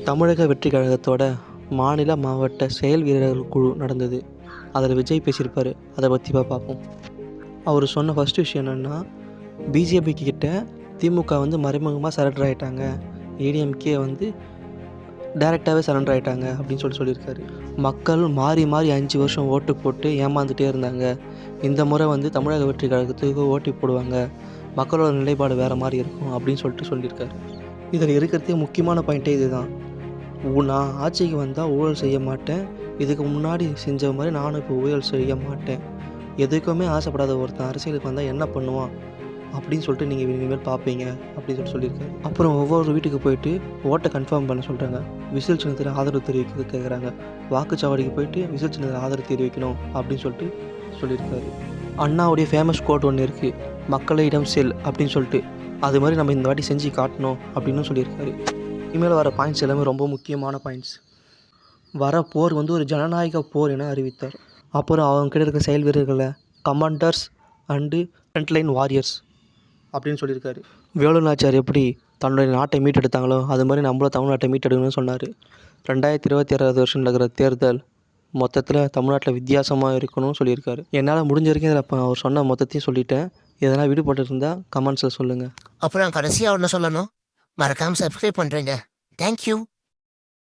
தமிழக வெற்றி கழகத்தோட மாநில, மாவட்ட செயல் வீரர்கள் குழு நடந்தது. அதில் விஜய் பேசியிருப்பார். அதை பற்றி பார்ப்போம். அவர் சொன்ன ஃபஸ்ட்டு விஷயம் என்னென்னா, பிஜேபி கிட்ட திமுக வந்து மறைமுகமாக சரண்டர் ஆகிட்டாங்க, ஏடிஎம்கே வந்து டைரெக்டாகவே சரண்டர் ஆகிட்டாங்க அப்படின்னு சொல்லியிருக்காரு. மக்கள் மாறி மாறி 5 வருஷம் ஓட்டு போட்டு ஏமாந்துகிட்டே இருந்தாங்க. இந்த முறை வந்து தமிழக வெற்றி கழகத்துக்கு ஓட்டு போடுவாங்க, மக்களோட நிலைப்பாடு வேறு மாதிரி இருக்கும் அப்படின்னு சொல்லியிருக்காரு. இதில் இருக்கிறதே முக்கியமான பாயிண்ட்டே இதுதான். நான் ஆட்சிக்கு வந்தால் ஊழல் செய்ய மாட்டேன், இதுக்கு முன்னாடி செஞ்ச மாதிரி நானும் இப்போ ஊழல் செய்ய மாட்டேன், எதுக்குமே ஆசைப்படாத ஒருத்தன் அரசியலுக்கு வந்தால் என்ன பண்ணுவான் அப்படின்னு சொல்லிட்டு நீங்கள் இனிமேல் பார்ப்பீங்க அப்படின்னு சொல்லியிருக்காரு. அப்புறம் ஒவ்வொரு வீட்டுக்கு போயிட்டு ஓட்டை கன்ஃபார்ம் பண்ண சொல்கிறாங்க, விசில் சின்னத்தில் ஆதரவு தெரிவிக்க கேட்குறாங்க, வாக்குச்சாவடிக்கு போயிட்டு விசில் சின்னத்தில் ஆதரவு தெரிவிக்கணும் அப்படின்னு சொல்லியிருக்காரு. அண்ணாவுடைய ஃபேமஸ் கோட் ஒன்று இருக்குது, மக்களிடம் செல் அப்படின்னு சொல்லிட்டு, அது மாதிரி நம்ம இந்த வாட்டி செஞ்சு காட்டணும் அப்படின்னு சொல்லியிருக்காரு. இனிமேல் வர பாயிண்ட்ஸ் எல்லாமே ரொம்ப முக்கியமான பாயிண்ட்ஸ். வர போர் வந்து ஒரு ஜனநாயக போர் என அறிவித்தார். அப்புறம் அவங்ககிட்ட இருக்க செயல் வீரர்களை கமாண்டர்ஸ் அண்டு ஃப்ரண்ட்லைன் வாரியர்ஸ் அப்படின்னு சொல்லியிருக்காரு. வேலு நாச்சியார் எப்படி தன்னுடைய நாட்டை மீட்டெடுத்தாங்களோ அது மாதிரி நம்மளும் தமிழ்நாட்டை மீட்டெடுக்கணும்னு சொன்னார். 2026 வருஷம் நடக்கிற தேர்தல் மொத்தத்தில் தமிழ்நாட்டில் வித்தியாசமாக இருக்கணும்னு சொல்லியிருக்காரு. என்னால் முடிஞ்ச வரைக்கும் இதில் அப்போ அவர் சொன்ன மொத்தத்தையும் சொல்லிட்டேன். எதனால் விடுபட்டு இருந்தால் கமெண்ட்ஸில் சொல்லுங்கள். அப்புறம் கடைசியாக ஒன்று சொல்லணும், மறக்காமல் சப்ஸ்கிரைப் பண்ணுறேங்க. தேங்க்யூ.